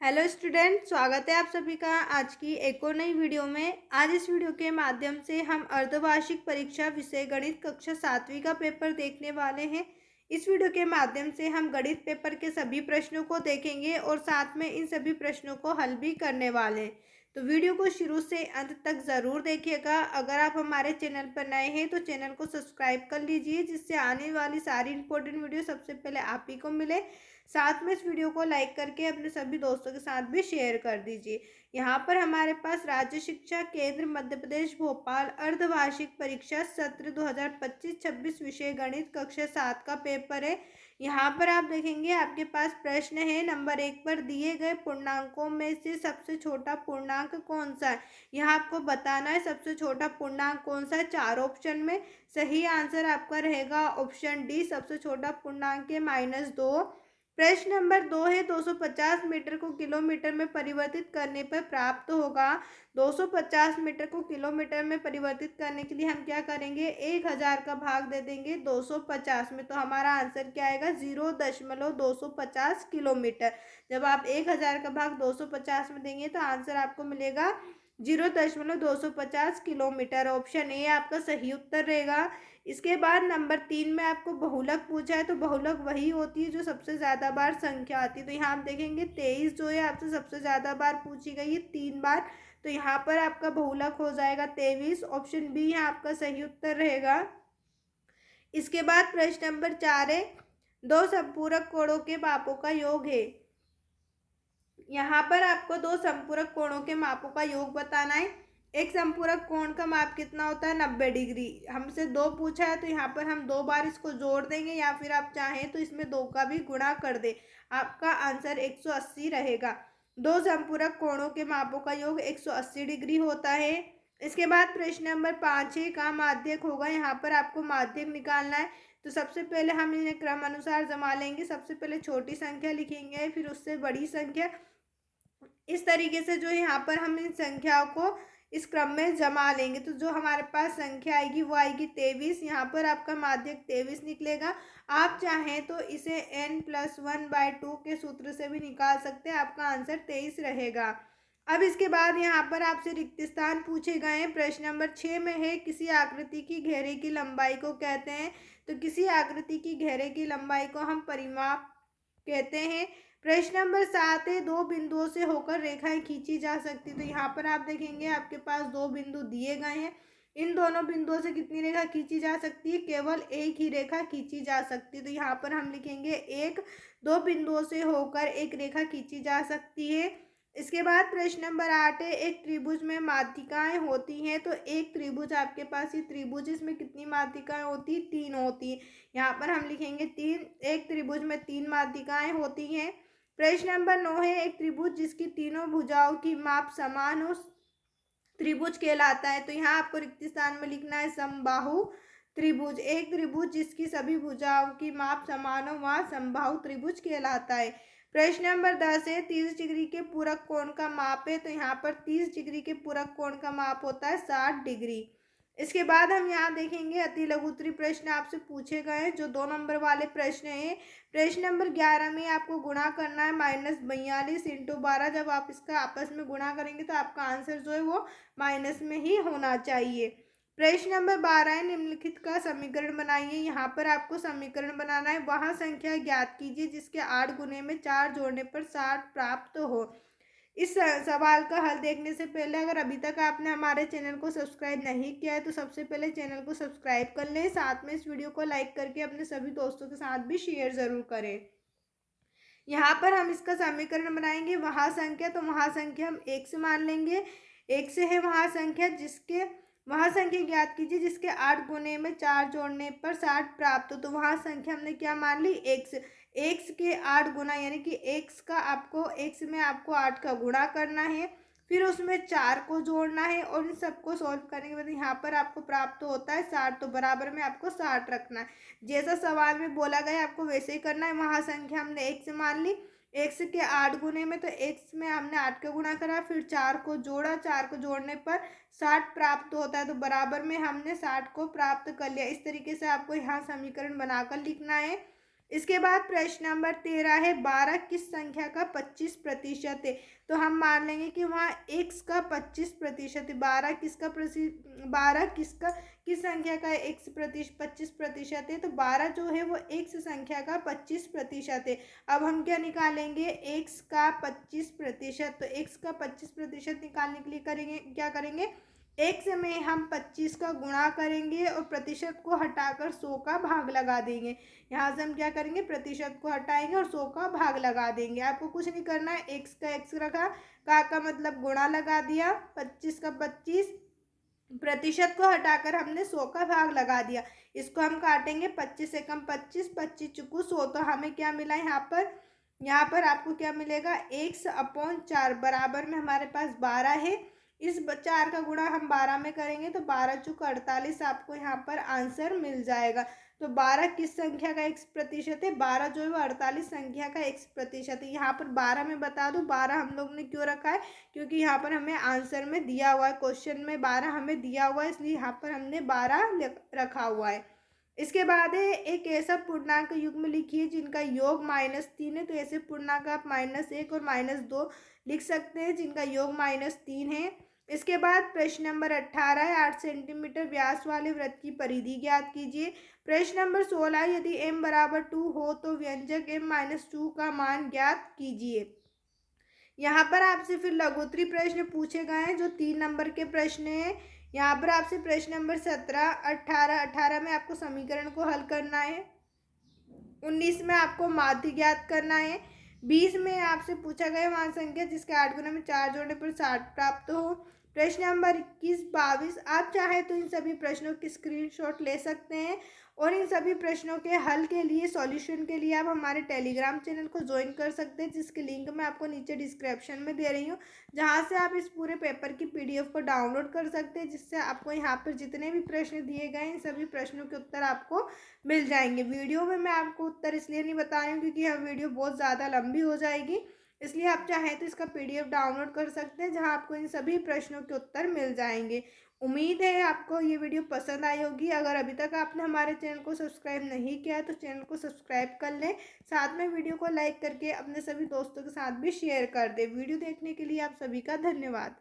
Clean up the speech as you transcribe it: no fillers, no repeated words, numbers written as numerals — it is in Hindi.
हेलो स्टूडेंट, स्वागत है आप सभी का आज की एक और नई वीडियो में। आज इस वीडियो के माध्यम से हम अर्धवार्षिक परीक्षा विषय गणित कक्षा 7वीं का पेपर देखने वाले हैं। इस वीडियो के माध्यम से हम गणित पेपर के सभी प्रश्नों को देखेंगे और साथ में इन सभी प्रश्नों को हल भी करने वाले हैं। तो वीडियो को शुरू से अंत तक ज़रूर देखिएगा। अगर आप हमारे चैनल पर नए हैं तो चैनल को सब्सक्राइब कर लीजिए, जिससे आने वाली सारी इंपॉर्टेंट वीडियो सबसे पहले आप ही को मिले। साथ में इस वीडियो को लाइक करके अपने सभी दोस्तों के साथ भी शेयर कर दीजिए। यहाँ पर हमारे पास राज्य शिक्षा केंद्र मध्य प्रदेश भोपाल अर्धवार्षिक परीक्षा सत्र 2025-26 विषय गणित कक्षा 7 का पेपर है। यहाँ पर आप देखेंगे आपके पास प्रश्न है नंबर 1 पर, दिए गए पूर्णांकों में से सबसे छोटा पूर्णांक कौन सा है। यहाँ आपको बताना है सबसे छोटा पूर्णांक कौन सा है। 4 ऑप्शन में सही आंसर आपका रहेगा ऑप्शन डी, सबसे छोटा पूर्णांक है -2। प्रश्न नंबर 2 है, 250 मीटर को किलोमीटर में परिवर्तित करने पर प्राप्त होगा। 250 मीटर को किलोमीटर में परिवर्तित करने के लिए हम क्या करेंगे, 1000 का भाग दे देंगे 250 में, तो हमारा आंसर क्या आएगा 0.250 किलोमीटर। जब आप 1000 का भाग 250 में देंगे तो आंसर आपको मिलेगा 0.250 किलोमीटर। ऑप्शन ए आपका सही उत्तर रहेगा। इसके बाद नंबर 3 में आपको बहुलक पूछा है, तो बहुलक वही होती है जो सबसे ज़्यादा बार संख्या आती है। तो यहाँ आप देखेंगे 23 जो है आपसे सबसे ज़्यादा बार पूछी गई है 3 बार, तो यहाँ पर आपका बहुलक हो जाएगा 23। ऑप्शन बी यहाँ आपका सही उत्तर रहेगा। इसके बाद प्रश्न नंबर 4 है, दो संपूरक कोणों के मापों का योग है। यहाँ पर आपको दो संपूरक कोणों के मापों का योग बताना है। एक संपूरक कोण का माप कितना होता है 90 डिग्री। हमसे दो पूछा है तो यहाँ पर हम 2 बार इसको जोड़ देंगे, या फिर आप चाहें तो इसमें 2 का भी गुणा कर दे। आपका आंसर 180 रहेगा। दो संपूरक कोणों के मापों का योग 180 डिग्री होता है। इसके बाद प्रश्न नंबर 5 है, का माध्यक होगा। यहाँ पर आपको माध्यक निकालना है, तो सबसे पहले हम इन्हें क्रम अनुसार जमा लेंगे। सबसे पहले छोटी संख्या लिखेंगे, फिर उससे बड़ी संख्या। इस तरीके से जो यहाँ पर हम इन संख्याओं को इस क्रम में जमा लेंगे, तो जो हमारे पास संख्या आएगी वो आएगी 23। यहाँ पर आपका माध्यक 23 निकलेगा। आप चाहें तो इसे n+1/2 के सूत्र से भी निकाल सकते हैं, आपका आंसर 23 रहेगा। अब इसके बाद यहाँ पर आपसे रिक्त स्थान पूछे गए हैं। प्रश्न नंबर 6 में है, किसी आकृति की घेरे की लंबाई को कहते हैं। तो किसी आकृति की घेरे की लंबाई को हम परिमाप कहते हैं। प्रश्न नंबर 7 है, दो बिंदुओं से होकर रेखाएं खींची जा सकती। तो यहाँ पर आप देखेंगे आपके पास दो बिंदु दिए गए हैं। इन दोनों बिंदुओं से कितनी रेखा खींची जा सकती है, केवल एक ही रेखा खींची जा सकती है। तो यहाँ पर हम लिखेंगे एक। दो बिंदुओं से होकर एक रेखा खींची जा सकती है। इसके बाद प्रश्न नंबर 8 है, एक त्रिभुज में माध्यिकाएं होती हैं। तो एक त्रिभुज आपके पास ये त्रिभुज, इसमें कितनी माध्यिकाएं होती, 3 होती है। यहाँ पर हम लिखेंगे 3। एक त्रिभुज में 3 माध्यिकाएं होती हैं। प्रश्न नंबर 9 है, एक त्रिभुज जिसकी तीनों भुजाओं की माप समान हो त्रिभुज कहलाता है। तो यहाँ आपको रिक्त स्थान में लिखना है समबाहु त्रिभुज। एक त्रिभुज जिसकी सभी भुजाओं की माप समान हो वह समबाहु त्रिभुज कहलाता है। प्रश्न नंबर 10 है, 30 डिग्री के पूरक कोण का माप है। तो यहाँ पर 30 डिग्री के पूरक कोण का माप होता है 60 डिग्री। इसके बाद हम यहाँ देखेंगे अति लघुत्तरी प्रश्न आपसे पूछे गए हैं, जो 2 नंबर वाले प्रश्न हैं। प्रश्न नंबर 11 में आपको गुणा करना है -42 × 12। जब आप इसका आपस में गुणा करेंगे तो आपका आंसर जो है वो माइनस में ही होना चाहिए। प्रश्न नंबर 12 है, निम्नलिखित का समीकरण बनाइए। यहाँ पर आपको समीकरण बनाना है, वहाँ संख्या ज्ञात कीजिए जिसके 8 गुने में 4 जोड़ने पर 60 प्राप्त हो। इस सवाल का हल देखने से पहले अगर अभी तक आपने हमारे चैनल को सब्सक्राइब नहीं किया है तो सबसे पहले चैनल को सब्सक्राइब कर लें। साथ में इस वीडियो को लाइक करके अपने सभी दोस्तों के साथ भी शेयर ज़रूर करें। यहाँ पर हम इसका समीकरण बनाएंगे, वहाँ संख्या, तो वहाँ संख्या हम 1 से मान लेंगे। 1 से है वहाँ संख्या, जिसके वहाँ संख्या ज्ञात कीजिए जिसके 8 गुने में 4 जोड़ने पर 60 प्राप्त हो। तो वहाँ संख्या हमने क्या मान ली, 1 से। x के 8 गुना यानी कि x का आपको x में आपको 8 का गुणा करना है, फिर उसमें 4 को जोड़ना है और इन सबको सॉल्व करने के बाद यहाँ पर आपको प्राप्त होता है 60। तो बराबर में आपको 60 रखना है। जैसा सवाल में बोला गया आपको वैसे ही करना है। वहाँ संख्या हमने 1 से मान ली। x के 8 गुने में, तो x में हमने 8 का गुणा करा, फिर 4 को जोड़ा, 4 को जोड़ने पर 60 प्राप्त होता है। तो बराबर में हमने 60 को प्राप्त कर लिया। इस तरीके से आपको यहाँ समीकरण बनाकर लिखना है। इसके बाद प्रश्न नंबर 13 है, 12 किस संख्या का 25% है। तो हम मान लेंगे कि वहाँ x का 25% है। 12 किस संख्या का x 25% है। तो 12 जो है वो x संख्या का 25% है। अब हम क्या निकालेंगे, x का 25%। तो x का 25% निकालने के लिए करेंगे क्या करेंगे, x में हम 25 का गुणा करेंगे और प्रतिशत को हटाकर 100 का भाग लगा देंगे। यहाँ से हम क्या करेंगे, प्रतिशत को हटाएंगे और 100 का भाग लगा देंगे। आपको कुछ नहीं करना है, x का x रखा, का मतलब गुणा लगा दिया, 25 का 25, प्रतिशत को हटाकर हमने 100 का भाग लगा दिया। इसको हम काटेंगे, 25 से कम 25, 25 चुकू 100, तो हमें क्या मिला यहाँ पर आपको क्या मिलेगा, 1/4 बराबर में हमारे पास 12 है। इस 4 का गुणा हम 12 में करेंगे तो 12 चुक 48 आपको यहाँ पर आंसर मिल जाएगा। तो 12 किस संख्या का 1% है, 12 जो है वो 48 संख्या का 1% है। यहाँ पर 12 में बता दूं, 12 हम लोग ने क्यों रखा है, क्योंकि यहाँ पर हमें आंसर में दिया हुआ है, क्वेश्चन में 12 हमें दिया हुआ है, इसलिए यहाँ पर हमने 12 रखा हुआ है। इसके बाद है, एक ऐसा पूर्णांक युग्म लिखिए जिनका योग -3 है। तो ऐसे पूर्णांक आप -1 और -2 लिख सकते हैं जिनका योग -3 है। इसके बाद प्रश्न नंबर 18 है, 8 सेंटीमीटर व्यास वाले वृत्त की परिधि ज्ञात कीजिए। प्रश्न नंबर 16, यदि m बराबर 2 हो तो व्यंजक m-2 का मान ज्ञात कीजिए। यहाँ पर आपसे फिर लघुत्तरी प्रश्न पूछे गए हैं जो 3 नंबर के प्रश्न हैं। यहाँ पर आपसे प्रश्न नंबर 17, 18 में आपको समीकरण को हल करना है, 19 में आपको माध्य ज्ञात करना है, 20 में आपसे पूछा गया मान संख्या जिसके 8 गुना में 4 जोड़ने पर 60 प्राप्त हो। प्रश्न नंबर 21, 22 आप चाहे तो इन सभी प्रश्नों की स्क्रीनशॉट ले सकते हैं और इन सभी प्रश्नों के हल के लिए, सॉल्यूशन के लिए आप हमारे टेलीग्राम चैनल को ज्वाइन कर सकते हैं, जिसके लिंक मैं आपको नीचे डिस्क्रिप्शन में दे रही हूँ, जहाँ से आप इस पूरे पेपर की PDF को डाउनलोड कर सकते हैं, जिससे आपको यहाँ पर जितने भी प्रश्न दिए गए इन सभी प्रश्नों के उत्तर आपको मिल जाएंगे। वीडियो में मैं आपको उत्तर इसलिए नहीं बता रही हूँ क्योंकि यह वीडियो बहुत ज़्यादा लंबी हो जाएगी, इसलिए आप चाहें तो इसका PDF डाउनलोड कर सकते हैं, जहां आपको इन सभी प्रश्नों के उत्तर मिल जाएंगे। उम्मीद है आपको ये वीडियो पसंद आई होगी। अगर अभी तक आपने हमारे चैनल को सब्सक्राइब नहीं किया है तो चैनल को सब्सक्राइब कर लें, साथ में वीडियो को लाइक करके अपने सभी दोस्तों के साथ भी शेयर कर दें। वीडियो देखने के लिए आप सभी का धन्यवाद।